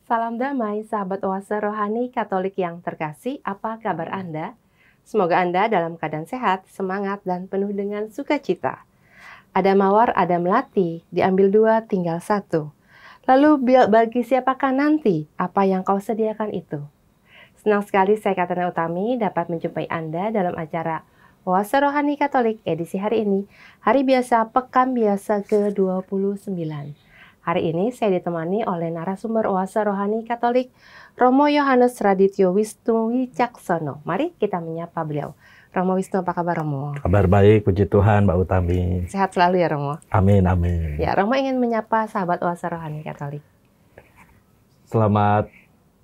Salam damai, sahabat oase rohani Katolik yang terkasih. Apa kabar Anda? Semoga Anda dalam keadaan sehat, semangat, dan penuh dengan sukacita. Ada mawar, ada melati, diambil dua, tinggal satu. Lalu bagi siapakah nanti apa yang kau sediakan itu? Senang sekali saya Katrina Utami dapat menjumpai Anda dalam acara Oase Rohani Katolik edisi hari ini, hari biasa Pekan Biasa ke-29. Hari ini saya ditemani oleh narasumber Oase Rohani Katolik, Romo Yohanes Radityo Wisnu Wicaksono. Mari kita menyapa beliau. Romo Wisnu, apa kabar Romo? Kabar baik, puji Tuhan Mbak Utami. Sehat selalu ya Romo? Amin, amin. Ya, Romo ingin menyapa sahabat Oase Rohani Katolik. Selamat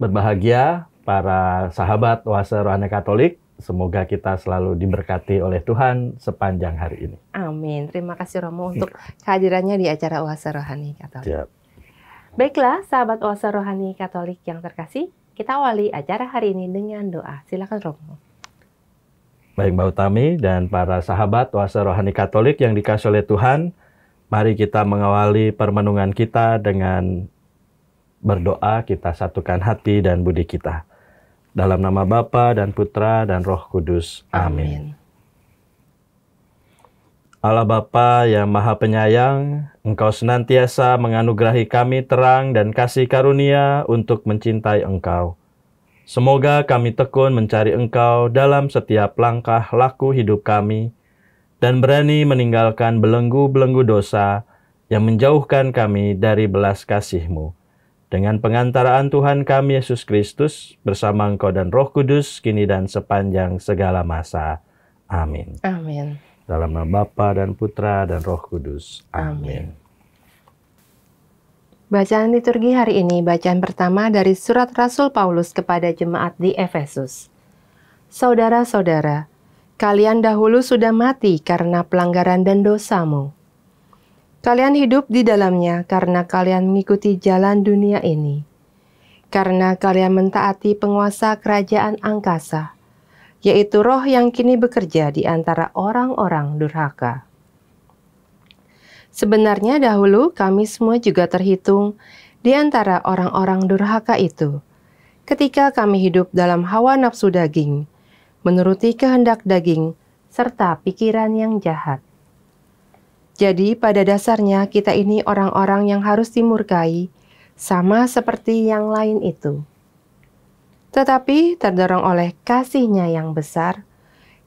berbahagia para sahabat Oase Rohani Katolik. Semoga kita selalu diberkati oleh Tuhan sepanjang hari ini. Amin. Terima kasih Romo untuk kehadirannya di acara Oase Rohani Katolik. Siap. Baiklah, sahabat Oase Rohani Katolik yang terkasih, kita awali acara hari ini dengan doa. Silakan Romo. Baik Mbak Utami dan para sahabat Oase Rohani Katolik yang dikasihi oleh Tuhan, mari kita mengawali permenungan kita dengan berdoa. Kita satukan hati dan budi kita. Dalam nama Bapa dan Putra dan Roh Kudus. Amin. Allah Bapa yang Maha Penyayang, Engkau senantiasa menganugerahi kami terang dan kasih karunia untuk mencintai Engkau. Semoga kami tekun mencari Engkau dalam setiap langkah laku hidup kami, dan berani meninggalkan belenggu-belenggu dosa yang menjauhkan kami dari belas kasih-Mu. Dengan pengantaraan Tuhan kami Yesus Kristus, bersama Engkau dan Roh Kudus, kini dan sepanjang segala masa. Amin. Amin. Dalam nama Bapa dan Putra dan Roh Kudus. Amin. Bacaan liturgi hari ini, bacaan pertama dari surat Rasul Paulus kepada jemaat di Efesus. Saudara-saudara, kalian dahulu sudah mati karena pelanggaran dan dosamu. Kalian hidup di dalamnya karena kalian mengikuti jalan dunia ini. Karena kalian mentaati penguasa kerajaan angkasa, yaitu roh yang kini bekerja di antara orang-orang durhaka. Sebenarnya dahulu kami semua juga terhitung di antara orang-orang durhaka itu, ketika kami hidup dalam hawa nafsu daging, menuruti kehendak daging, serta pikiran yang jahat. Jadi pada dasarnya kita ini orang-orang yang harus dimurkai, sama seperti yang lain itu. Tetapi terdorong oleh kasih-Nya yang besar,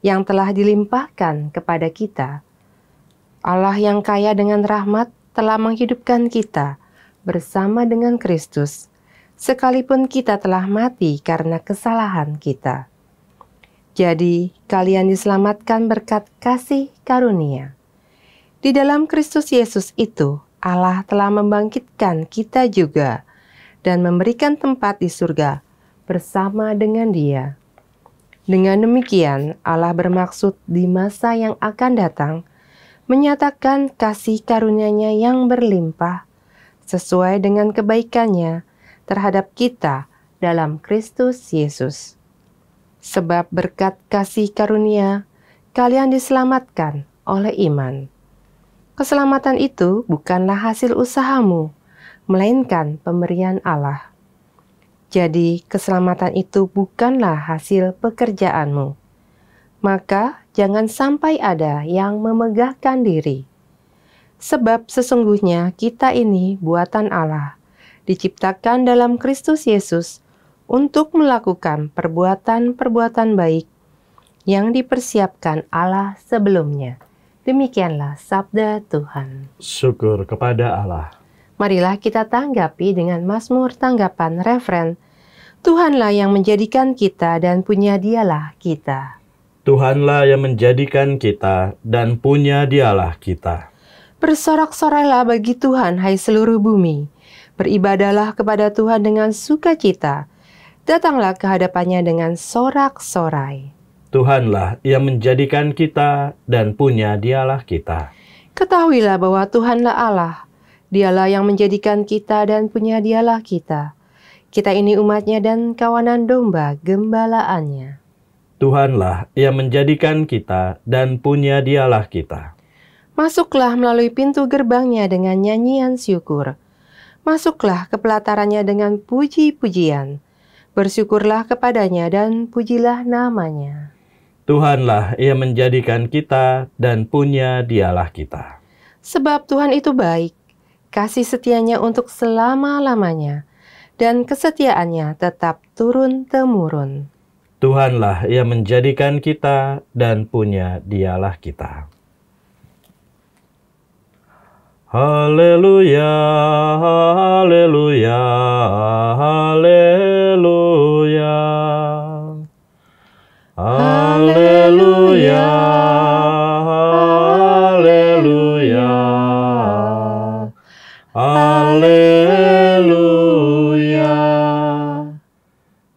yang telah dilimpahkan kepada kita, Allah yang kaya dengan rahmat telah menghidupkan kita bersama dengan Kristus, sekalipun kita telah mati karena kesalahan kita. Jadi kalian diselamatkan berkat kasih karunia. Di dalam Kristus Yesus itu, Allah telah membangkitkan kita juga dan memberikan tempat di surga bersama dengan Dia. Dengan demikian, Allah bermaksud di masa yang akan datang menyatakan kasih karunia-Nya yang berlimpah sesuai dengan kebaikan-Nya terhadap kita dalam Kristus Yesus. Sebab berkat kasih karunia, kalian diselamatkan oleh iman. Keselamatan itu bukanlah hasil usahamu, melainkan pemberian Allah. Jadi, keselamatan itu bukanlah hasil pekerjaanmu. Maka, jangan sampai ada yang memegahkan diri. Sebab sesungguhnya kita ini buatan Allah, diciptakan dalam Kristus Yesus untuk melakukan perbuatan-perbuatan baik yang dipersiapkan Allah sebelumnya. Demikianlah sabda Tuhan. Syukur kepada Allah. Marilah kita tanggapi dengan mazmur tanggapan refren, Tuhanlah yang menjadikan kita dan punya Dialah kita. Tuhanlah yang menjadikan kita dan punya Dialah kita. Bersorak-sorailah bagi Tuhan, hai seluruh bumi. Beribadahlah kepada Tuhan dengan sukacita. Datanglah ke hadapannya dengan sorak-sorai. Tuhanlah yang menjadikan kita dan punya Dialah kita. Ketahuilah bahwa Tuhanlah Allah. Dialah yang menjadikan kita dan punya Dialah kita. Kita ini umat-Nya dan kawanan domba gembalaannya. Tuhanlah yang menjadikan kita dan punya Dialah kita. Masuklah melalui pintu gerbang-Nya dengan nyanyian syukur. Masuklah ke pelatarannya dengan puji-pujian. Bersyukurlah kepadanya dan pujilah namanya. Tuhanlah Ia menjadikan kita dan punya Dialah kita. Sebab Tuhan itu baik, kasih setianya untuk selama-lamanya, dan kesetiaannya tetap turun-temurun. Tuhanlah Ia menjadikan kita dan punya Dialah kita. Haleluya, haleluya, haleluya. Haleluya, haleluya, haleluya.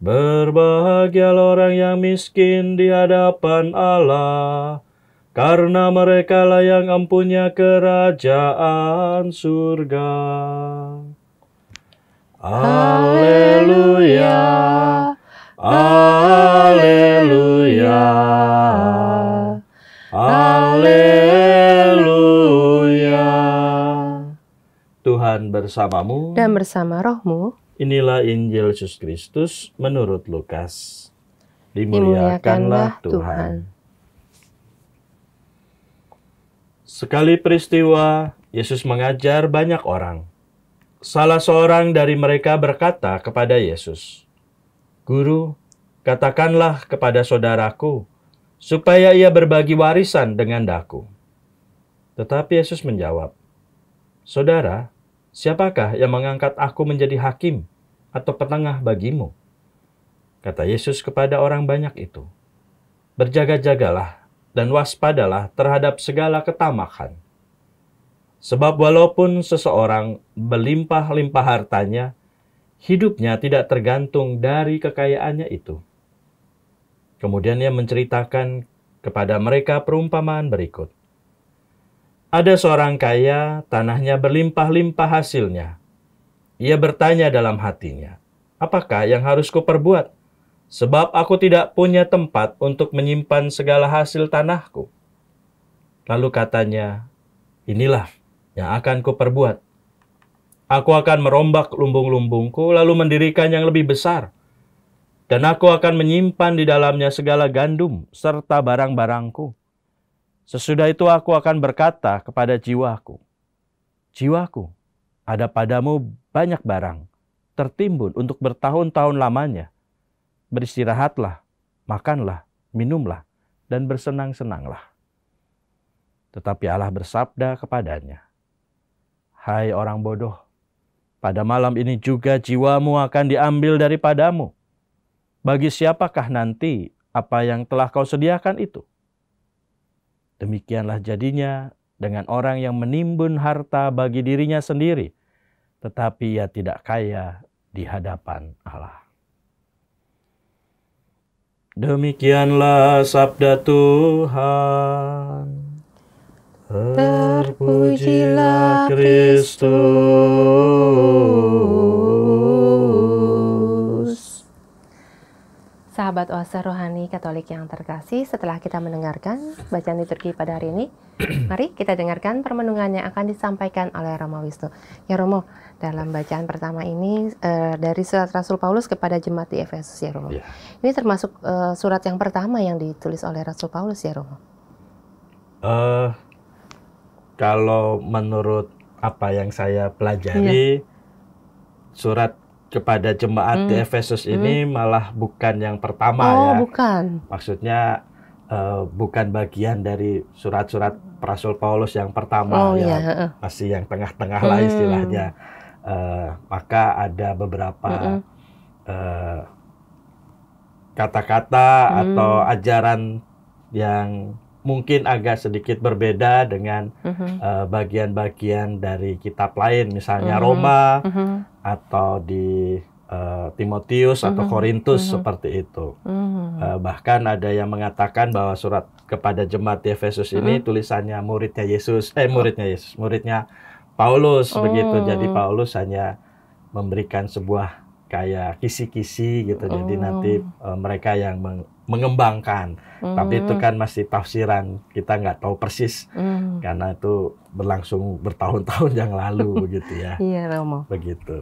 Berbahagialah orang yang miskin di hadapan Allah, karena merekalah yang empunya kerajaan surga. Haleluya, haleluya, haleluya. Tuhan bersamamu Dan bersama rohmu, Inilah Injil Yesus Kristus menurut Lukas. dimuliakanlah Dimuliakanlah Tuhan. Tuhan. Sekali peristiwa, Yesus mengajar banyak orang. Salah seorang dari mereka berkata kepada Yesus, "Guru, katakanlah kepada saudaraku, supaya ia berbagi warisan dengan daku." Tetapi Yesus menjawab, "Saudara, siapakah yang mengangkat aku menjadi hakim atau penengah bagimu?" Kata Yesus kepada orang banyak itu, "Berjaga-jagalah dan waspadalah terhadap segala ketamakan. Sebab walaupun seseorang berlimpah-limpah hartanya, hidupnya tidak tergantung dari kekayaannya itu." Kemudian ia menceritakan kepada mereka perumpamaan berikut. Ada seorang kaya, tanahnya berlimpah-limpah hasilnya. Ia bertanya dalam hatinya, "Apakah yang harus kuperbuat? Sebab aku tidak punya tempat untuk menyimpan segala hasil tanahku." Lalu katanya, "Inilah yang akan kuperbuat. Aku akan merombak lumbung-lumbungku, lalu mendirikan yang lebih besar. Dan aku akan menyimpan di dalamnya segala gandum serta barang-barangku. Sesudah itu aku akan berkata kepada jiwaku, 'Jiwaku, ada padamu banyak barang, tertimbun untuk bertahun-tahun lamanya. Beristirahatlah, makanlah, minumlah, dan bersenang-senanglah.' Tetapi Allah bersabda kepadanya, 'Hai orang bodoh, pada malam ini juga jiwamu akan diambil daripadamu. Bagi siapakah nanti apa yang telah kau sediakan itu?' Demikianlah jadinya dengan orang yang menimbun harta bagi dirinya sendiri, tetapi ia tidak kaya di hadapan Allah." Demikianlah sabda Tuhan. Terpujilah Kristus. Sahabat Oase Rohani Katolik yang terkasih, setelah kita mendengarkan bacaan liturgi pada hari ini, mari kita dengarkan permenungan yang akan disampaikan oleh Romo Wisnu. Ya Romo, dalam bacaan pertama ini dari surat Rasul Paulus kepada jemaat di Efesus ya Romo. Ya. Ini termasuk surat yang pertama yang ditulis oleh Rasul Paulus ya Romo. Kalau menurut apa yang saya pelajari, surat kepada jemaat di Efesus ini malah bukan yang pertama ya. Bukan. Maksudnya bukan bagian dari surat-surat Rasul Paulus yang pertama ya, masih yang tengah-tengah lah istilahnya. Maka ada beberapa kata-kata atau ajaran yang mungkin agak sedikit berbeda dengan bagian-bagian dari kitab lain, misalnya Roma atau di Timotius atau Korintus seperti itu. Bahkan ada yang mengatakan bahwa surat kepada jemaat di Efesus ini tulisannya muridnya Paulus begitu. Jadi Paulus hanya memberikan sebuah kayak kisi-kisi gitu. Jadi nanti mereka yang mengembangkan. Tapi itu kan masih tafsiran, kita nggak tahu persis karena itu berlangsung bertahun-tahun yang lalu begitu ya. Iya, Romo. Begitu.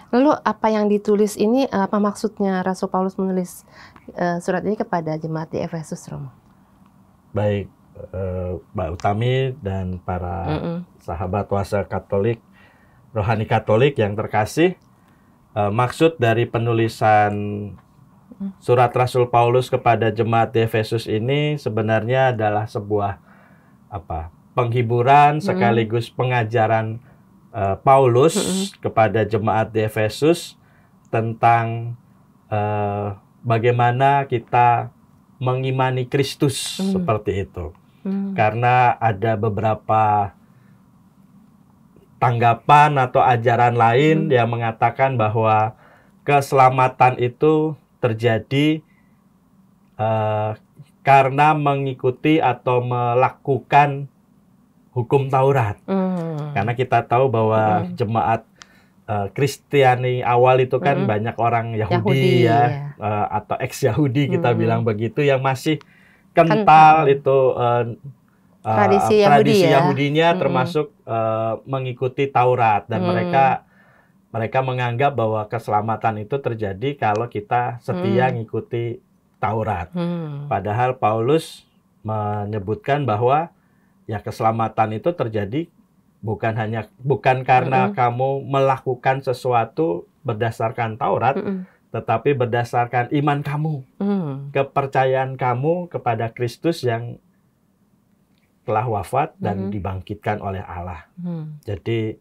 Lalu apa yang ditulis ini, apa maksudnya Rasul Paulus menulis surat ini kepada jemaat di Efesus, Romo? Baik, Mbak Utami dan para sahabat puasa Katolik, rohani Katolik yang terkasih, maksud dari penulisan surat Rasul Paulus kepada jemaat di Efesus ini sebenarnya adalah sebuah penghiburan sekaligus pengajaran Paulus kepada jemaat di Efesus tentang bagaimana kita mengimani Kristus seperti itu. Karena ada beberapa tanggapan atau ajaran lain yang mengatakan bahwa keselamatan itu terjadi karena mengikuti atau melakukan hukum Taurat. Karena kita tahu bahwa jemaat Kristiani awal itu kan banyak orang Yahudi ya, atau ex-Yahudi kita bilang begitu, yang masih kental itu tradisi Yahudinya, termasuk mengikuti Taurat, dan mereka menganggap bahwa keselamatan itu terjadi kalau kita setia ngikuti Taurat. Padahal Paulus menyebutkan bahwa ya keselamatan itu terjadi bukan karena kamu melakukan sesuatu berdasarkan Taurat, tetapi berdasarkan iman kamu, kepercayaan kamu kepada Kristus yang telah wafat dan dibangkitkan oleh Allah. Jadi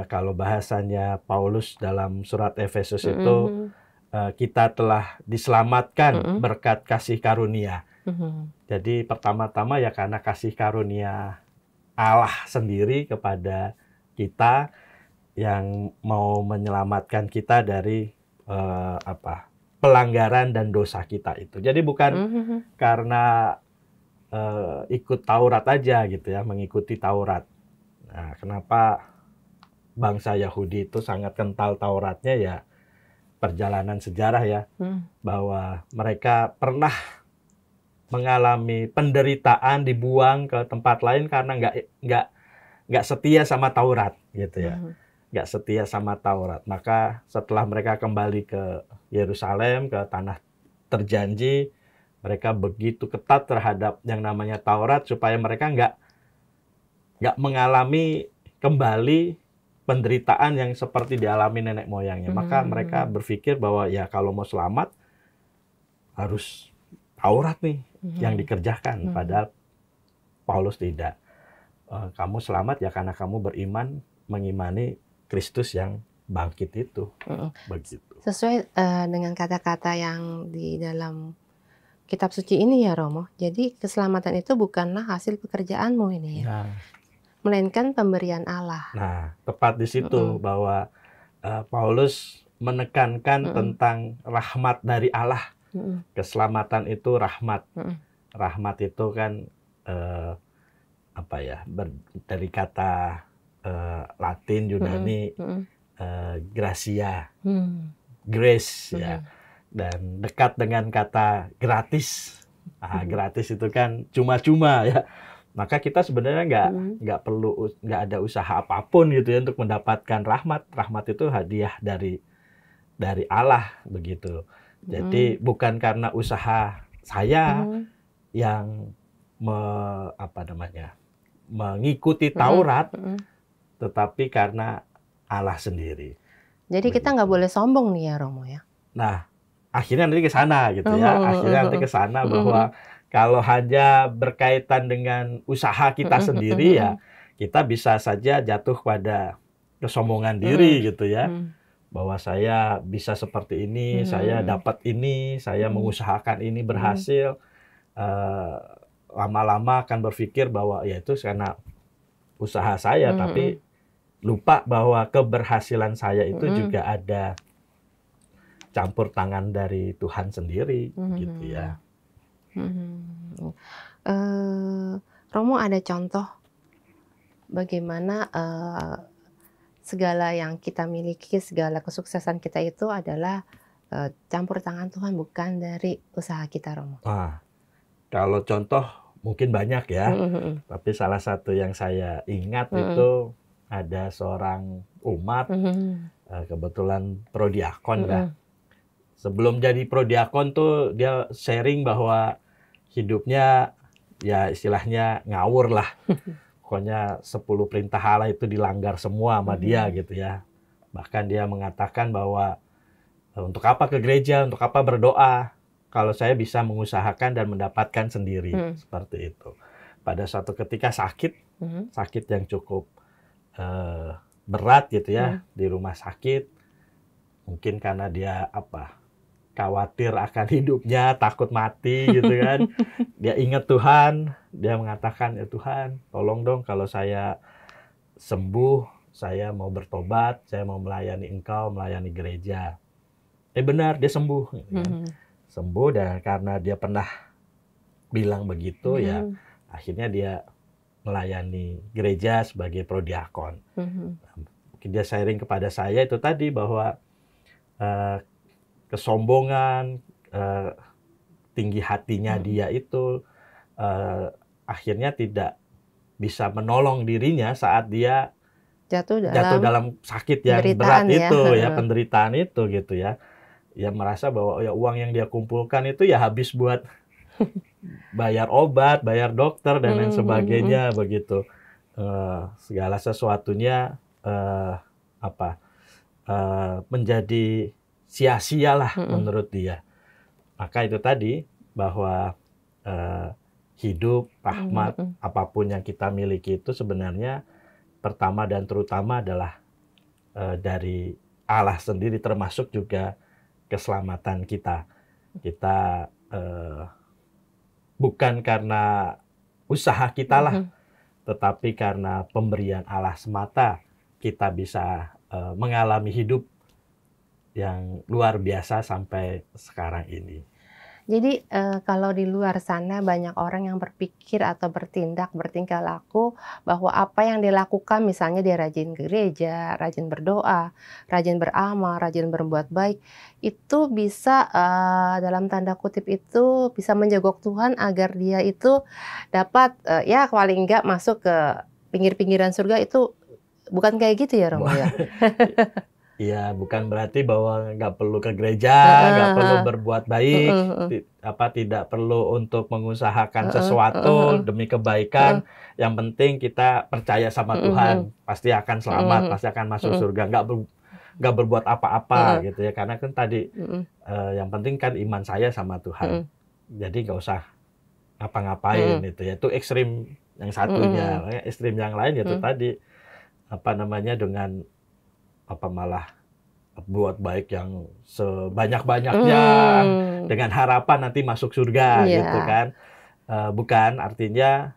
kalau bahasanya Paulus dalam surat Efesus itu, kita telah diselamatkan berkat kasih karunia. Jadi pertama-tama ya karena kasih karunia Allah sendiri kepada kita yang mau menyelamatkan kita dari pelanggaran dan dosa kita itu. Jadi bukan karena ikut Taurat aja gitu ya, mengikuti Taurat. Nah, kenapa bangsa Yahudi itu sangat kental Tauratnya ya, perjalanan sejarah ya, bahwa mereka pernah mengalami penderitaan, dibuang ke tempat lain karena nggak setia sama Taurat gitu ya, nggak setia sama Taurat. Maka setelah mereka kembali ke Yerusalem, ke tanah terjanji, mereka begitu ketat terhadap yang namanya Taurat supaya mereka nggak mengalami kembali penderitaan yang seperti dialami nenek moyangnya. Maka mereka berpikir bahwa ya kalau mau selamat harus Taurat nih yang dikerjakan. Padahal Paulus tidak. Kamu selamat ya karena kamu beriman, mengimani Kristus yang bangkit itu. Begitu. Sesuai dengan kata-kata yang di dalam kitab suci ini ya, Romo. Jadi keselamatan itu bukanlah hasil pekerjaanmu ini ya. Melainkan pemberian Allah. Nah, tepat di situ bahwa Paulus menekankan tentang rahmat dari Allah. Keselamatan itu rahmat. Rahmat itu kan dari kata Latin Yunani gracia, grace ya, dan dekat dengan kata gratis. Gratis itu kan cuma-cuma ya. Maka kita sebenarnya nggak ada usaha apapun gitu ya untuk mendapatkan rahmat. Rahmat itu hadiah dari Allah begitu. Jadi bukan karena usaha saya yang mengikuti Taurat, tetapi karena Allah sendiri. Jadi kita nggak boleh sombong nih ya, Romo ya. Nah, akhirnya nanti ke sana gitu ya. Akhirnya nanti ke sana bahwa kalau hanya berkaitan dengan usaha kita sendiri ya, kita bisa saja jatuh pada kesombongan diri gitu ya. Bahwa saya bisa seperti ini, saya dapat ini, saya mengusahakan ini berhasil. Lama-lama akan berpikir bahwa ya itu karena usaha saya, tapi lupa bahwa keberhasilan saya itu juga ada campur tangan dari Tuhan sendiri gitu ya. Romo ada contoh bagaimana segala yang kita miliki, segala kesuksesan kita itu adalah campur tangan Tuhan, bukan dari usaha kita, Romo. Kalau contoh mungkin banyak ya, tapi salah satu yang saya ingat itu ada seorang umat, kebetulan prodiakon lah. Sebelum jadi prodiakon tuh dia sharing bahwa hidupnya ya istilahnya ngawur lah. Pokoknya 10 perintah Allah itu dilanggar semua sama dia gitu ya. Bahkan dia mengatakan bahwa untuk apa ke gereja, untuk apa berdoa, kalau saya bisa mengusahakan dan mendapatkan sendiri. Seperti itu. Pada suatu ketika sakit yang cukup berat gitu ya, di rumah sakit. Mungkin karena dia khawatir akan hidupnya, takut mati gitu kan. Dia ingat Tuhan, dia mengatakan, ya Tuhan, tolong dong kalau saya sembuh, saya mau bertobat, saya mau melayani Engkau, melayani gereja. Benar, dia sembuh. Gitu kan. Sembuh, dan karena dia pernah bilang begitu ya, akhirnya dia melayani gereja sebagai prodiakon. Mungkin dia sharing kepada saya itu tadi bahwa kesombongan, tinggi hatinya dia itu akhirnya tidak bisa menolong dirinya saat dia jatuh dalam sakit yang berat itu ya, penderitaan itu gitu ya. Ya merasa bahwa ya uang yang dia kumpulkan itu ya habis buat bayar obat, bayar dokter dan lain sebagainya begitu. Segala sesuatunya menjadi sia-sia lah menurut dia. Maka itu tadi bahwa hidup, rahmat, apapun yang kita miliki itu sebenarnya pertama dan terutama adalah dari Allah sendiri, termasuk juga keselamatan kita. Kita bukan karena usaha kita lah, tetapi karena pemberian Allah semata kita bisa mengalami hidup yang luar biasa sampai sekarang ini. Jadi kalau di luar sana banyak orang yang berpikir atau bertingkah laku bahwa apa yang dilakukan, misalnya dia rajin ke gereja, rajin berdoa, rajin beramal, rajin berbuat baik, itu bisa dalam tanda kutip itu bisa menjogok Tuhan agar dia itu dapat ya paling enggak masuk ke pinggir-pinggiran surga. Itu bukan kayak gitu ya, Romo ya? Iya, bukan berarti bahwa nggak perlu ke gereja, nggak perlu berbuat baik, tidak perlu untuk mengusahakan sesuatu demi kebaikan. Yang penting kita percaya sama Tuhan, pasti akan selamat, pasti akan masuk surga. Nggak berbuat apa-apa gitu ya, karena kan tadi yang penting kan iman saya sama Tuhan. Jadi nggak usah ngapa-ngapain itu ya. Itu ekstrim yang satunya. Ekstrim yang lain itu tadi dengan malah buat baik yang sebanyak-banyaknya dengan harapan nanti masuk surga gitu kan. Bukan, artinya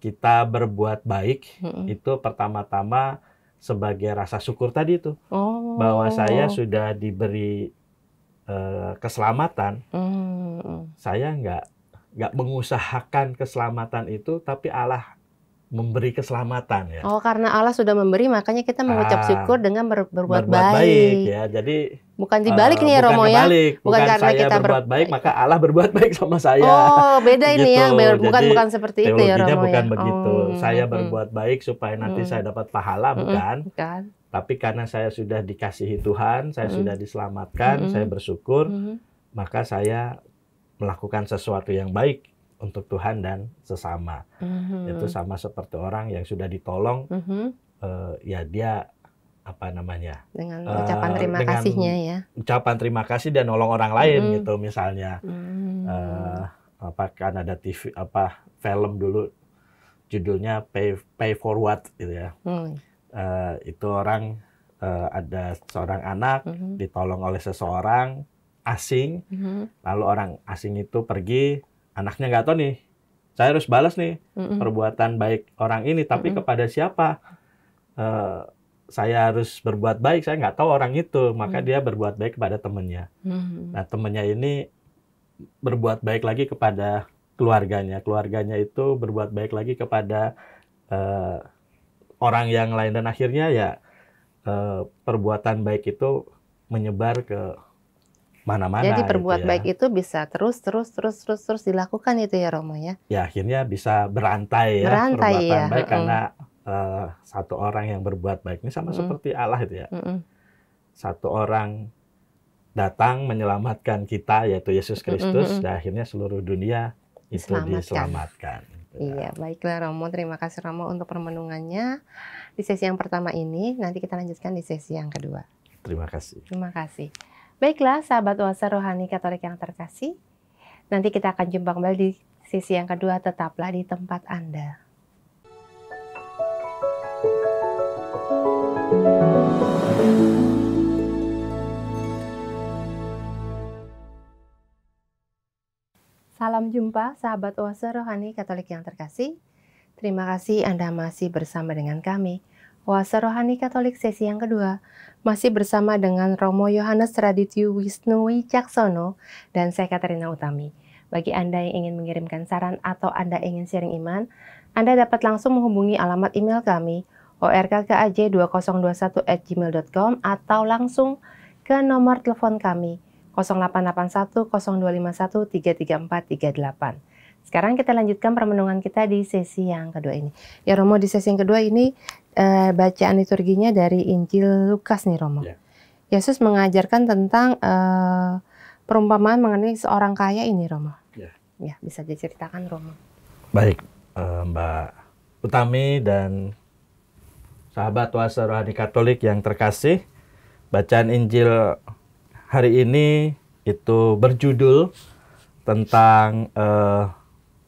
kita berbuat baik itu pertama-tama sebagai rasa syukur tadi itu. Bahwa saya sudah diberi keselamatan. Saya nggak mengusahakan keselamatan itu, tapi Allah memberi keselamatan ya. Karena Allah sudah memberi, makanya kita mengucap syukur dengan berbuat baik ya. Jadi bukan dibalik nih ya, Romo ya. Bukan karena saya kita berbuat baik maka Allah berbuat baik sama saya. Beda gitu. Ini ya. Bukan seperti itu ya, Romo bukan ya. begitu. Saya berbuat baik supaya nanti saya dapat pahala, bukan. Tapi karena saya sudah dikasihi Tuhan, saya sudah diselamatkan, saya bersyukur, maka saya melakukan sesuatu yang baik untuk Tuhan dan sesama. Itu sama seperti orang yang sudah ditolong, ya dia dengan ucapan terima kasihnya ya. Ucapan terima kasih dan nolong orang lain gitu misalnya. Kan ada TV film dulu judulnya Pay Forward gitu ya. Itu orang ada seorang anak ditolong oleh seseorang asing, lalu orang asing itu pergi. Anaknya nggak tahu nih, saya harus balas nih perbuatan baik orang ini, tapi kepada siapa saya harus berbuat baik, saya nggak tahu orang itu, maka dia berbuat baik kepada temannya. Nah temannya ini berbuat baik lagi kepada keluarganya itu berbuat baik lagi kepada orang yang lain, dan akhirnya ya perbuatan baik itu menyebar ke mana-mana. Jadi gitu berbuat ya. baik itu bisa terus dilakukan itu ya Romo ya. Ya akhirnya bisa berantai ya Berantai perbuatan ya. baik karena satu orang yang berbuat baik ini sama seperti Allah itu ya. Satu orang datang menyelamatkan kita yaitu Yesus Kristus dan akhirnya seluruh dunia itu diselamatkan. Iya, baiklah Romo, terima kasih Romo untuk permenungannya di sesi yang pertama ini. Nanti kita lanjutkan di sesi yang kedua. Terima kasih. Terima kasih. Baiklah, sahabat Oase Rohani Katolik yang terkasih. Nanti kita akan jumpa kembali di sesi yang kedua. Tetaplah di tempat Anda. Salam jumpa, sahabat Oase Rohani Katolik yang terkasih. Terima kasih Anda masih bersama dengan kami. Oase Rohani Katolik sesi yang kedua masih bersama dengan Romo Yohanes Radityu Wisnu Wicaksono dan saya Katerina Utami. Bagi Anda yang ingin mengirimkan saran atau Anda ingin sharing iman, Anda dapat langsung menghubungi alamat email kami orkkaj2021@gmail.com atau langsung ke nomor telepon kami 0881 0251 33438. Sekarang kita lanjutkan permenungan kita di sesi yang kedua ini. Ya Romo, di sesi yang kedua ini bacaan liturginya dari Injil Lukas nih Romo. Ya. Yesus mengajarkan tentang perumpamaan mengenai seorang kaya ini Romo. Ya, bisa diceritakan Romo. Baik, Mbak Utami dan sahabat Oase Rohani Katolik yang terkasih, bacaan Injil hari ini itu berjudul tentang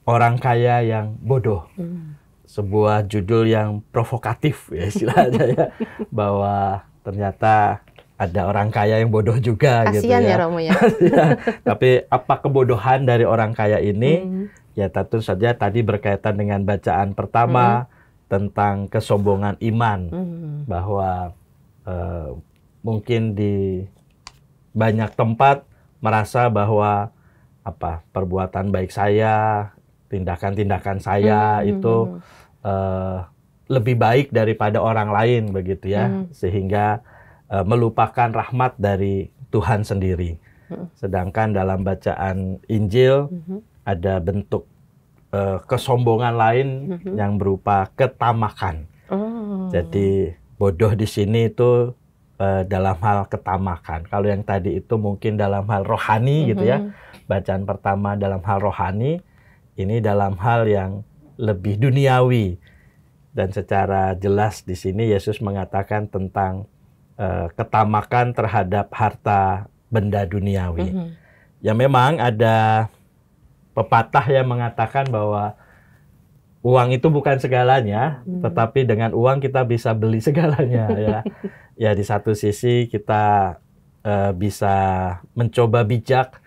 orang kaya yang bodoh. Sebuah judul yang provokatif ya istilahnya ya, bahwa ternyata ada orang kaya yang bodoh juga. Kasian gitu ya. Ya Romo ya. Ya, tapi apa kebodohan dari orang kaya ini? Ya tentu saja tadi berkaitan dengan bacaan pertama tentang kesombongan iman, bahwa mungkin di banyak tempat merasa bahwa perbuatan baik saya, tindakan-tindakan saya itu lebih baik daripada orang lain begitu ya, sehingga melupakan rahmat dari Tuhan sendiri. Sedangkan dalam bacaan Injil ada bentuk kesombongan lain yang berupa ketamakan. Jadi bodoh di sini itu dalam hal ketamakan. Kalau yang tadi itu mungkin dalam hal rohani gitu ya. Bacaan pertama dalam hal rohani, ini dalam hal yang lebih duniawi. Dan secara jelas di sini Yesus mengatakan tentang ketamakan terhadap harta benda duniawi. Ya memang ada pepatah yang mengatakan bahwa uang itu bukan segalanya, tetapi dengan uang kita bisa beli segalanya ya. Ya di satu sisi kita bisa mencoba bijak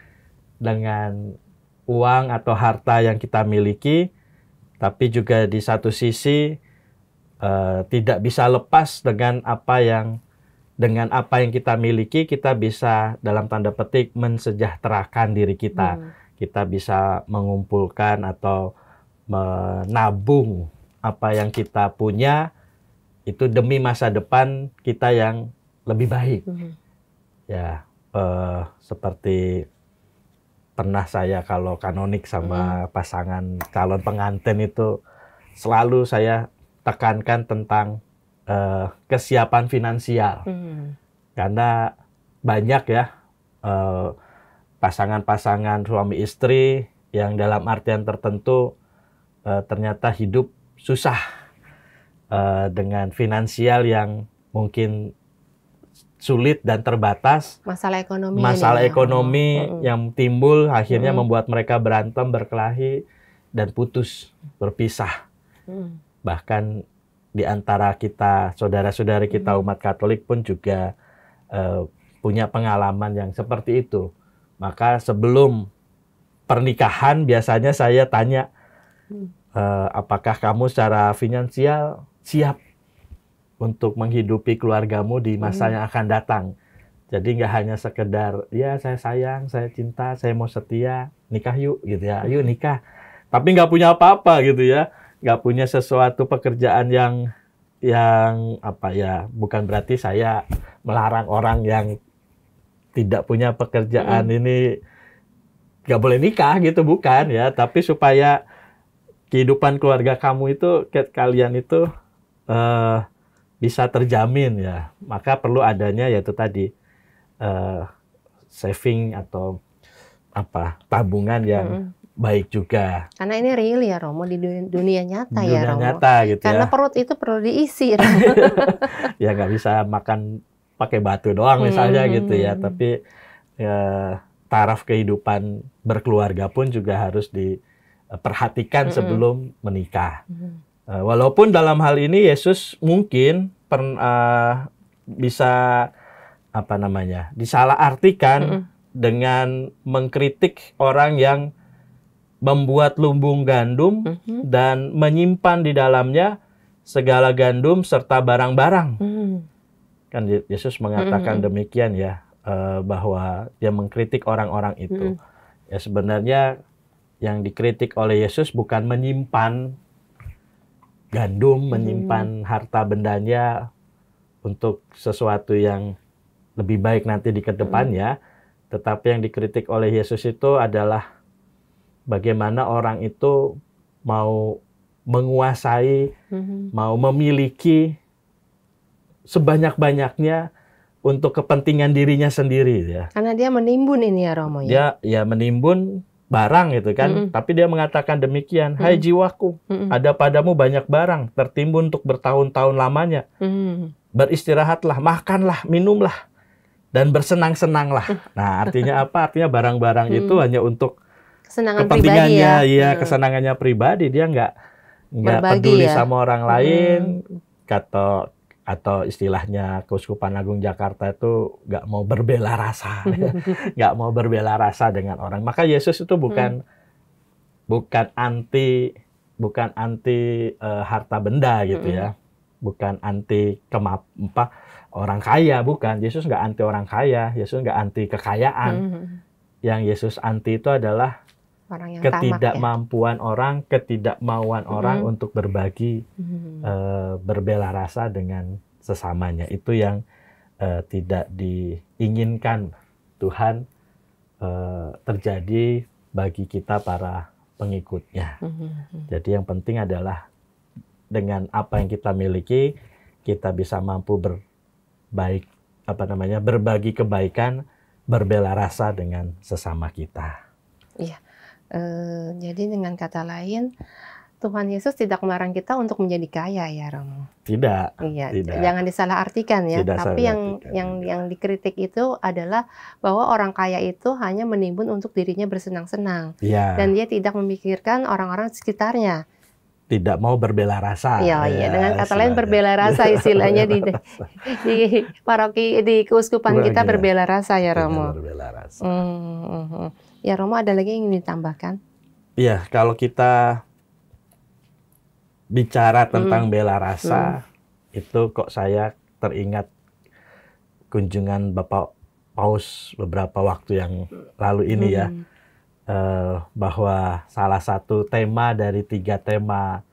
dengan uang atau harta yang kita miliki, tapi juga di satu sisi tidak bisa lepas dengan apa yang kita miliki, kita bisa dalam tanda petik mensejahterakan diri kita. Kita bisa mengumpulkan atau menabung apa yang kita punya itu demi masa depan kita yang lebih baik. Ya, seperti pernah saya kalau kanonik sama pasangan calon pengantin itu selalu saya tekankan tentang kesiapan finansial. Karena banyak ya pasangan-pasangan suami istri yang dalam artian tertentu ternyata hidup susah dengan finansial yang mungkin sulit dan terbatas. Masalah ekonomi yang timbul akhirnya membuat mereka berantem, berkelahi, dan putus, berpisah. Bahkan di antara kita, saudara-saudari kita umat Katolik pun juga punya pengalaman yang seperti itu. Maka sebelum pernikahan biasanya saya tanya, apakah kamu secara finansial siap untuk menghidupi keluargamu di masa yang akan datang? Jadi nggak hanya sekedar, ya saya sayang, saya cinta, saya mau setia, nikah yuk gitu ya, yuk nikah. Tapi nggak punya apa-apa gitu ya. Nggak punya sesuatu pekerjaan yang bukan berarti saya melarang orang yang tidak punya pekerjaan ini nggak boleh nikah gitu, bukan ya, tapi supaya kehidupan keluarga kamu itu, kalian itu bisa terjamin ya, maka perlu adanya yaitu tadi saving atau tabungan yang baik juga. Karena ini real ya Romo, di dunia nyata Dunia ya Romo. nyata gitu. Karena ya. perut itu perlu diisi Romo. Ya nggak bisa makan pakai batu doang misalnya gitu ya, tapi ya, taraf kehidupan berkeluarga pun juga harus diperhatikan sebelum menikah. Walaupun dalam hal ini Yesus mungkin bisa disalahartikan dengan mengkritik orang yang membuat lumbung gandum dan menyimpan di dalamnya segala gandum serta barang-barang. Kan Yesus mengatakan demikian ya, bahwa dia mengkritik orang-orang itu. Ya sebenarnya yang dikritik oleh Yesus bukan menyimpan gandum, menyimpan harta bendanya untuk sesuatu yang lebih baik nanti di kedepannya, tetapi yang dikritik oleh Yesus itu adalah bagaimana orang itu mau menguasai, mau memiliki sebanyak-banyaknya untuk kepentingan dirinya sendiri ya. Karena dia menimbun ini ya Romo ya. Dia menimbun barang gitu kan, tapi dia mengatakan demikian, hai jiwaku, ada padamu banyak barang tertimbun untuk bertahun-tahun lamanya. Beristirahatlah, makanlah, minumlah, dan bersenang-senanglah. Nah, artinya apa? Artinya barang-barang itu hanya untuk kesenangan kepentingannya, pribadi ya. Kesenangannya pribadi. Dia nggak peduli ya sama orang lain, atau istilahnya Keuskupan Agung Jakarta itu nggak mau berbela rasa, nggak mau berbela rasa dengan orang. Maka Yesus itu bukan anti harta benda gitu ya, bukan anti orang kaya, bukan. Yesus nggak anti orang kaya, Yesus nggak anti kekayaan. Yang Yesus anti itu adalah orang yang ketidakmampuan orang, ketidakmauan orang untuk berbagi, berbela rasa dengan sesamanya. Itu yang tidak diinginkan Tuhan terjadi bagi kita para pengikutnya. Jadi yang penting adalah dengan apa yang kita miliki, kita bisa mampu berbagi kebaikan, berbela rasa dengan sesama kita. Iya. Jadi dengan kata lain, Tuhan Yesus tidak melarang kita untuk menjadi kaya ya Romo. Tidak. Iya. Tidak. Jangan disalahartikan ya. Tidak tapi yang dikritik itu adalah bahwa orang kaya itu hanya menimbun untuk dirinya bersenang-senang. Ya. Dan dia tidak memikirkan orang-orang sekitarnya. Tidak mau berbela rasa. Iya. Dengan kata lain berbela rasa istilahnya di paroki, di keuskupan kita berbela rasa ya Romo. Berbela rasa. Ya Romo, ada lagi yang ingin ditambahkan? Iya, kalau kita bicara tentang bela rasa, itu kok saya teringat kunjungan Bapak Paus beberapa waktu yang lalu ini ya, bahwa salah satu tema dari 3 tema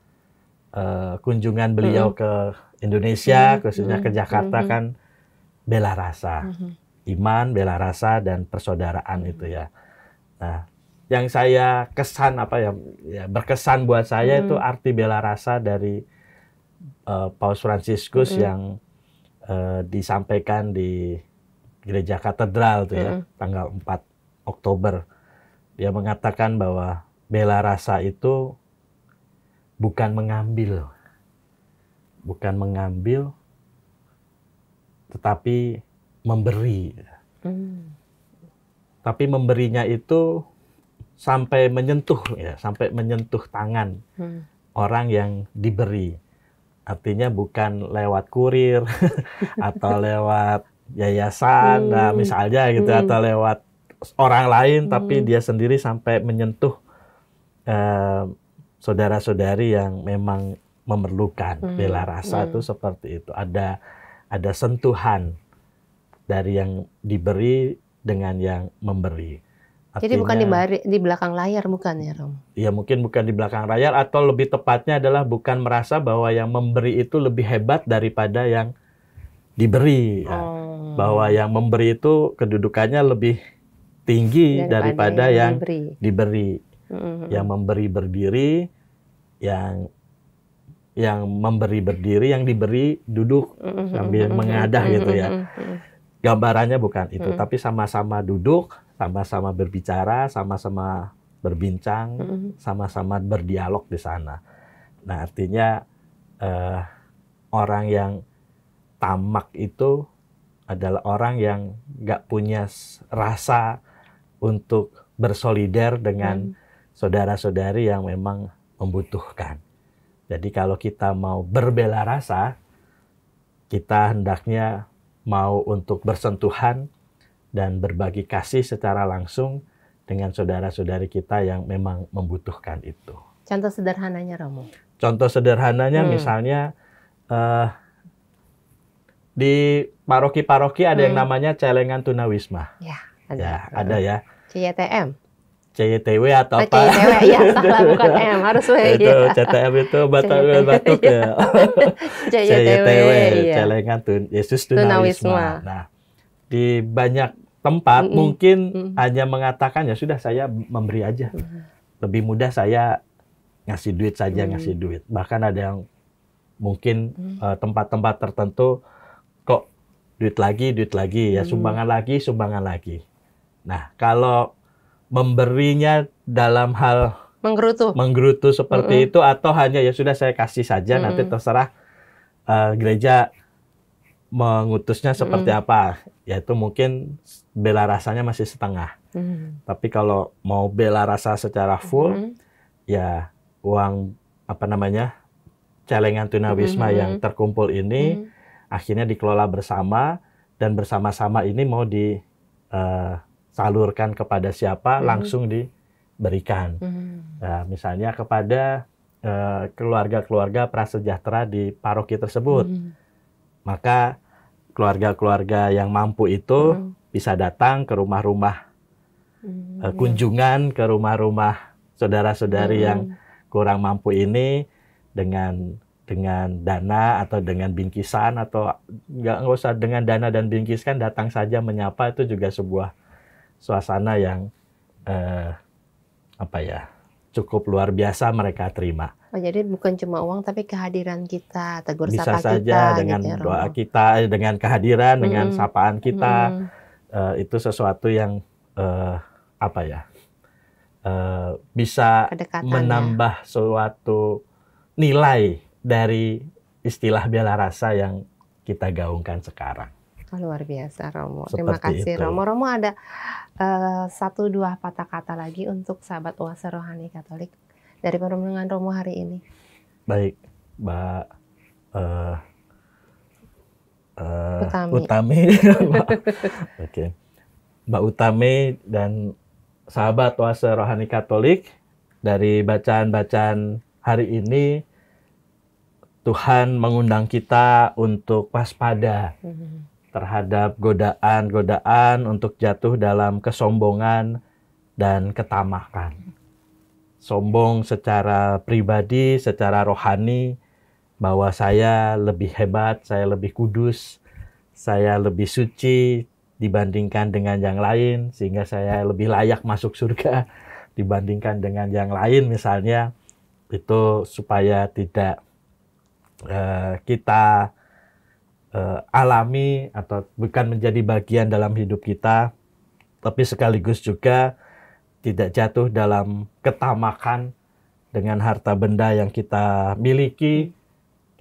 kunjungan beliau ke Indonesia, khususnya ke Jakarta kan bela rasa, iman, bela rasa, dan persaudaraan itu ya. Nah, yang saya berkesan buat saya itu arti bela rasa dari Paus Fransiskus yang disampaikan di Gereja Katedral tuh ya, tanggal 4 Oktober. Dia mengatakan bahwa bela rasa itu bukan mengambil, tetapi memberi. Tapi memberinya itu sampai menyentuh tangan orang yang diberi. Artinya bukan lewat kurir atau lewat yayasan, misalnya gitu, atau lewat orang lain, tapi dia sendiri sampai menyentuh saudara-saudari yang memang memerlukan. Bela rasa itu seperti itu. Ada sentuhan dari yang diberi dengan yang memberi. Artinya, jadi bukan di belakang layar, bukan ya Rom? Ya mungkin bukan di belakang layar, atau lebih tepatnya adalah bukan merasa bahwa yang memberi itu lebih hebat daripada yang diberi. bahwa yang memberi itu kedudukannya lebih tinggi daripada yang diberi. Yang memberi berdiri, yang memberi berdiri, yang diberi duduk sambil mengadah gitu ya. Gambarannya bukan itu, tapi sama-sama duduk, sama-sama berbicara, sama-sama berbincang, sama-sama berdialog di sana. Nah, artinya orang yang tamak itu adalah orang yang nggak punya rasa untuk bersolider dengan saudara-saudari yang memang membutuhkan. Jadi kalau kita mau berbela rasa, kita hendaknya mau untuk bersentuhan dan berbagi kasih secara langsung dengan saudara-saudari kita yang memang membutuhkan itu. Contoh sederhananya, Romo? Contoh sederhananya misalnya di paroki-paroki ada yang namanya celengan tunawisma. Ya, ada ya. CYTM. CYTW atau apa? CYTW, ya salah, bukan M, harus W. Itu CTM itu batuk ya. CYTW, celengan Yesus tunawisma. Nah, di banyak tempat mungkin hanya mengatakan ya sudah saya memberi aja. Lebih mudah saya ngasih duit saja, ngasih duit. Bahkan ada yang mungkin tempat-tempat tertentu kok duit lagi ya, sumbangan lagi. Nah, kalau memberinya dalam hal menggerutu seperti itu atau hanya ya sudah saya kasih saja, nanti terserah gereja mengutusnya seperti apa, yaitu mungkin bela rasanya masih setengah. Tapi kalau mau bela rasa secara full, ya uang celengan tunawisma yang terkumpul ini akhirnya dikelola bersama, dan bersama-sama ini mau disalurkan kepada siapa, langsung diberikan. Nah, misalnya kepada keluarga-keluarga prasejahtera di paroki tersebut. Maka keluarga-keluarga yang mampu itu bisa datang ke rumah-rumah kunjungan, ke rumah-rumah saudara-saudari yang kurang mampu ini dengan dana atau dengan bingkisan, atau nggak usah dengan dana dan bingkiskan, datang saja menyapa, itu juga sebuah suasana yang cukup luar biasa mereka terima. Oh, jadi bukan cuma uang, tapi kehadiran kita, tegur bisa sapa saja kita, dengan gitu ya, doa kita, dengan kehadiran, dengan sapaan kita, itu sesuatu yang bisa menambah suatu nilai dari istilah bela rasa yang kita gaungkan sekarang. Oh, luar biasa, Romo. Seperti Terima kasih, itu. Romo. Romo ada 1-2 patah kata lagi untuk sahabat Oase Rohani Katolik dari perenungan Romo hari ini. Baik, Mbak Utami. Oke. Mbak Utami dan sahabat Oase Rohani Katolik, dari bacaan-bacaan hari ini Tuhan mengundang kita untuk waspada terhadap godaan-godaan untuk jatuh dalam kesombongan dan ketamakan. Sombong secara pribadi, secara rohani, bahwa saya lebih hebat, saya lebih kudus, saya lebih suci dibandingkan dengan yang lain, sehingga saya lebih layak masuk surga dibandingkan dengan yang lain misalnya. Itu supaya tidak kita alami atau bukan menjadi bagian dalam hidup kita, tapi sekaligus juga tidak jatuh dalam ketamakan dengan harta benda yang kita miliki.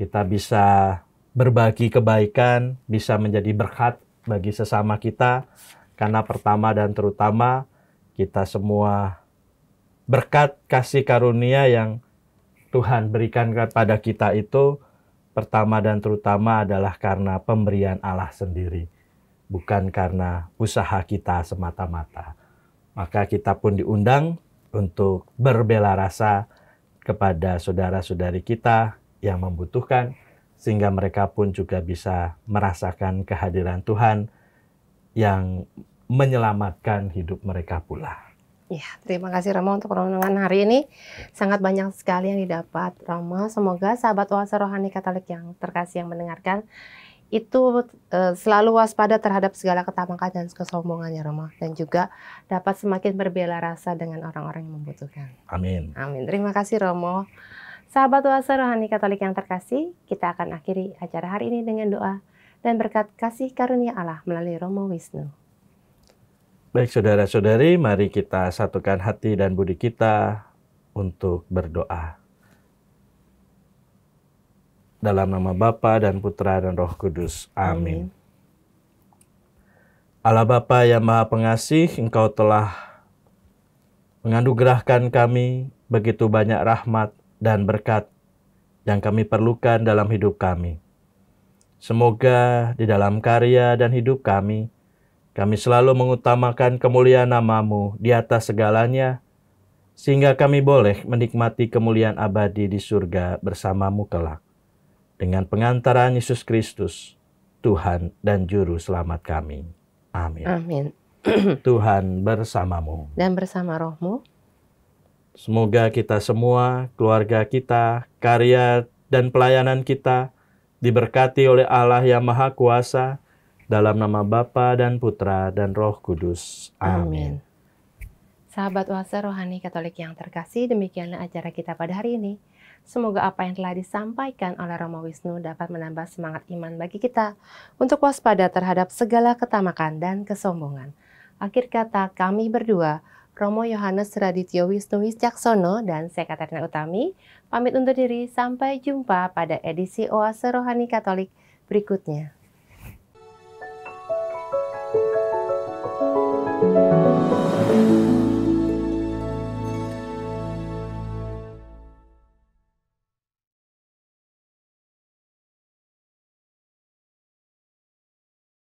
Kita bisa berbagi kebaikan, bisa menjadi berkat bagi sesama kita, karena pertama dan terutama kita semua berkat kasih karunia yang Tuhan berikan kepada kita itu pertama dan terutama adalah karena pemberian Allah sendiri, bukan karena usaha kita semata-mata. Maka kita pun diundang untuk berbela rasa kepada saudara-saudari kita yang membutuhkan, sehingga mereka pun juga bisa merasakan kehadiran Tuhan yang menyelamatkan hidup mereka pula. Ya, terima kasih Romo untuk renungan hari ini. Sangat banyak sekali yang didapat Romo. Semoga sahabat Oase Rohani Katolik yang terkasih yang mendengarkan itu selalu waspada terhadap segala ketamakan dan kesombongannya Romo, dan juga dapat semakin berbela rasa dengan orang-orang yang membutuhkan. Amin. Amin. Terima kasih Romo. Sahabat Oase Rohani Katolik yang terkasih, kita akan akhiri acara hari ini dengan doa dan berkat kasih karunia Allah melalui Romo Wisnu. Baik saudara-saudari, mari kita satukan hati dan budi kita untuk berdoa. Dalam nama Bapa dan Putra dan Roh Kudus. Amin. Allah Bapa yang Maha Pengasih, Engkau telah menganugerahkan kami begitu banyak rahmat dan berkat yang kami perlukan dalam hidup kami. Semoga di dalam karya dan hidup kami selalu mengutamakan kemuliaan nama-Mu di atas segalanya, sehingga kami boleh menikmati kemuliaan abadi di surga bersama-Mu kelak. Dengan pengantaran Yesus Kristus, Tuhan dan Juru Selamat kami. Amin. Amin. Tuhan bersamamu. Dan bersama rohmu. Semoga kita semua, keluarga kita, karya dan pelayanan kita diberkati oleh Allah yang Maha Kuasa, dalam nama Bapa dan Putra dan Roh Kudus. Amin. Sahabat Oase Rohani Katolik yang terkasih, demikianlah acara kita pada hari ini. Semoga apa yang telah disampaikan oleh Romo Wisnu dapat menambah semangat iman bagi kita untuk waspada terhadap segala ketamakan dan kesombongan. Akhir kata kami berdua, Romo Yohanes Radityo Wisnu Wicaksono dan saya Katarina Utami, pamit undur diri. Sampai jumpa pada edisi Oase Rohani Katolik berikutnya.